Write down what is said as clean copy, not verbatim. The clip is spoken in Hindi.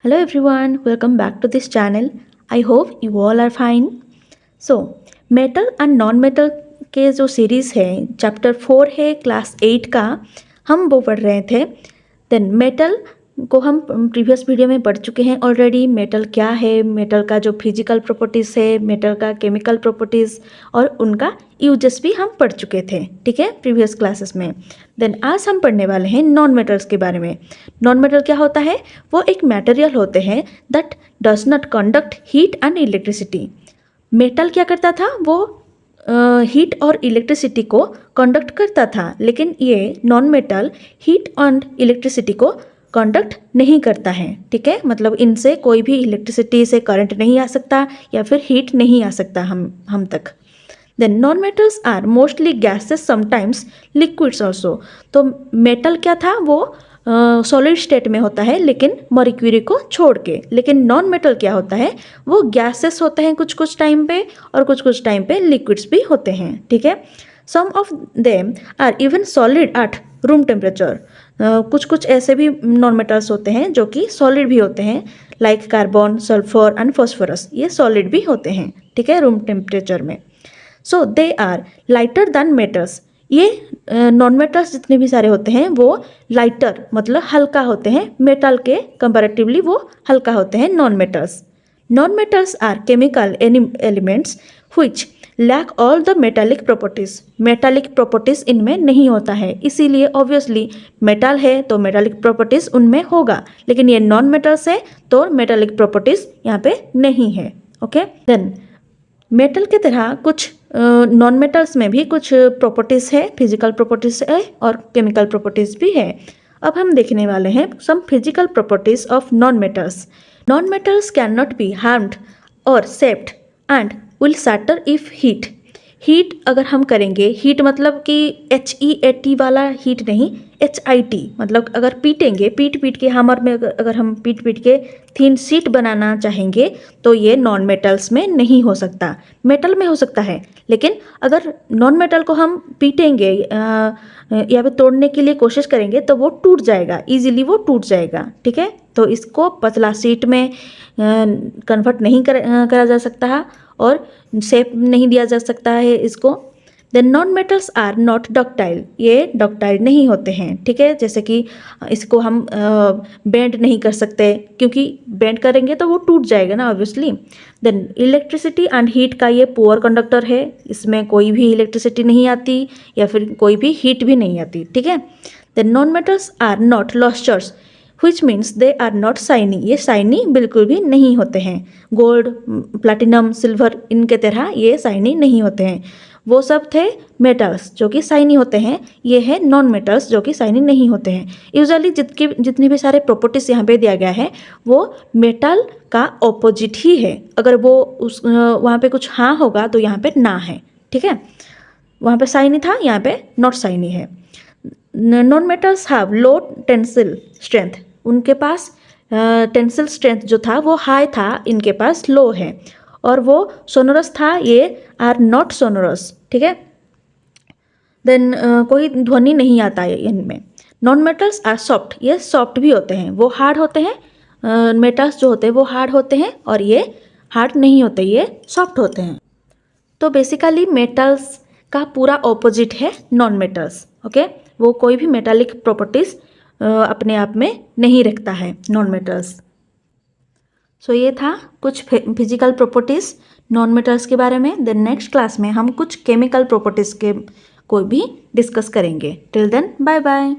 Hello everyone, welcome back to this channel. I hope you all are fine. So, metal and non metal के जो सीरीज़ है चैप्टर 4 है क्लास 8 का, हम वो पढ़ रहे थे. देन मेटल को हम प्रीवियस वीडियो में पढ़ चुके हैं ऑलरेडी. मेटल क्या है, मेटल का जो फिजिकल प्रॉपर्टीज़ है, मेटल का केमिकल प्रॉपर्टीज़ और उनका यूजेस भी हम पढ़ चुके थे, ठीक है, प्रीवियस क्लासेस में. देन आज हम पढ़ने वाले हैं नॉन मेटल्स के बारे में. नॉन मेटल क्या होता है? वो एक मटेरियल होते हैं that does not conduct heat and electricity. Metal क्या करता था? वो हीट और इलेक्ट्रिसिटी को कंडक्ट करता था, लेकिन ये non metal heat and electricity को कंडक्ट नहीं करता है, ठीक है. मतलब इनसे कोई भी इलेक्ट्रिसिटी से करंट नहीं आ सकता या फिर हीट नहीं आ सकता हम तक. Then non metals are mostly gases, sometimes liquids also. तो मेटल क्या था? वो सॉलिड स्टेट में होता है लेकिन मर्क्यूरी को छोड़ के. लेकिन नॉन मेटल क्या होता है? वो गैसेस होते हैं कुछ कुछ टाइम पे और कुछ कुछ टाइम पे लिक्विड्स भी होते हैं, ठीक है. Some of them are even solid at room temperature. कुछ कुछ ऐसे भी नॉन मेटल्स होते हैं जो कि सॉलिड भी होते हैं, like carbon, sulphur and phosphorus. ये सॉलिड भी होते हैं, ठीक है, रूम टेम्परेचर में. So they are lighter than metals. ये नॉन मेटल्स जितने भी सारे होते हैं वो लाइटर मतलब हल्का होते हैं, मेटल के कंपैरेटिवली वो हल्का होते हैं non metals. Non metals are chemical elements which lack all the metallic properties. Metallic properties इनमें नहीं होता है, इसीलिए ऑब्वियसली मेटल है तो मेटालिक प्रॉपर्टीज उनमें होगा, लेकिन ये नॉन मेटल्स है तो मेटालिक प्रॉपर्टीज यहाँ पे नहीं है, ओके. देन मेटल की तरह कुछ नॉन मेटल्स में भी कुछ प्रॉपर्टीज़ है, फिजिकल प्रॉपर्टीज़ है और केमिकल प्रॉपर्टीज़ भी है. अब हम देखने वाले हैं some physical properties of non metals. Non metals can not be हार्म्ड और shaped and will shatter if heat. Heat अगर हम करेंगे, हीट मतलब कि HEAT वाला हीट नहीं, HIT मतलब अगर पीट के हैमर में अगर हम पीट के थिन शीट बनाना चाहेंगे तो ये नॉन मेटल्स में नहीं हो सकता. मेटल में हो सकता है, लेकिन अगर नॉन मेटल को हम पीटेंगे या फिर तोड़ने के लिए कोशिश करेंगे तो वो टूट जाएगा, इजीली वो टूट जाएगा, ठीक है. तो इसको पतला शीट में कन्वर्ट नहीं करा जा सकता है और शेप नहीं दिया जा सकता है इसको. Then non metals are not ductile. ये डक्टाइल नहीं होते हैं, ठीक है. जैसे कि इसको हम बेंड नहीं कर सकते, क्योंकि बेंड करेंगे तो वो टूट जाएगा ना obviously. Then electricity and heat का ये पुअर कंडक्टर है, इसमें कोई भी इलेक्ट्रिसिटी नहीं आती या फिर कोई भी हीट भी नहीं आती, ठीक है. Then non metals are not lustrous which means they are not shiny. ये शाइनी बिल्कुल भी नहीं होते हैं. गोल्ड, प्लैटिनम, सिल्वर इनके तरह ये शाइनी नहीं होते हैं. वो सब थे मेटल्स जो कि शाइनी होते हैं, ये है नॉन मेटल्स जो कि शाइनी नहीं होते हैं. यूजुअली जितने भी सारे प्रॉपर्टीज यहाँ पे दिया गया है वो मेटल का ऑपोजिट ही है. अगर वो वहाँ पे कुछ हाँ होगा तो यहाँ पे ना है, ठीक है. वहाँ पे शाइनी था, यहाँ पे नॉट शाइनी है. Non metals have low tensile strength. उनके पास टेंसिल स्ट्रेंथ जो था वो हाई था, इनके पास लो है. और वो सोनोरस था, ये आर नॉट सोनोरस, ठीक है. देन कोई ध्वनि नहीं आता है इनमें. Non metals are soft. ये सॉफ्ट भी होते हैं, वो हार्ड होते हैं. मेटल्स जो होते हैं वो हार्ड होते हैं और ये हार्ड नहीं होते, ये सॉफ्ट होते हैं. तो बेसिकली मेटल्स का पूरा ऑपोजिट है नॉन मेटल्स, ओके. वो कोई भी मेटालिक प्रॉपर्टीज़ अपने आप में नहीं रखता है नॉन मेटल्स. सो ये था कुछ फिजिकल प्रॉपर्टीज़ नॉन मेटल्स के बारे में. देन नेक्स्ट क्लास में हम कुछ केमिकल प्रॉपर्टीज़ के को भी डिस्कस करेंगे. Till then bye bye.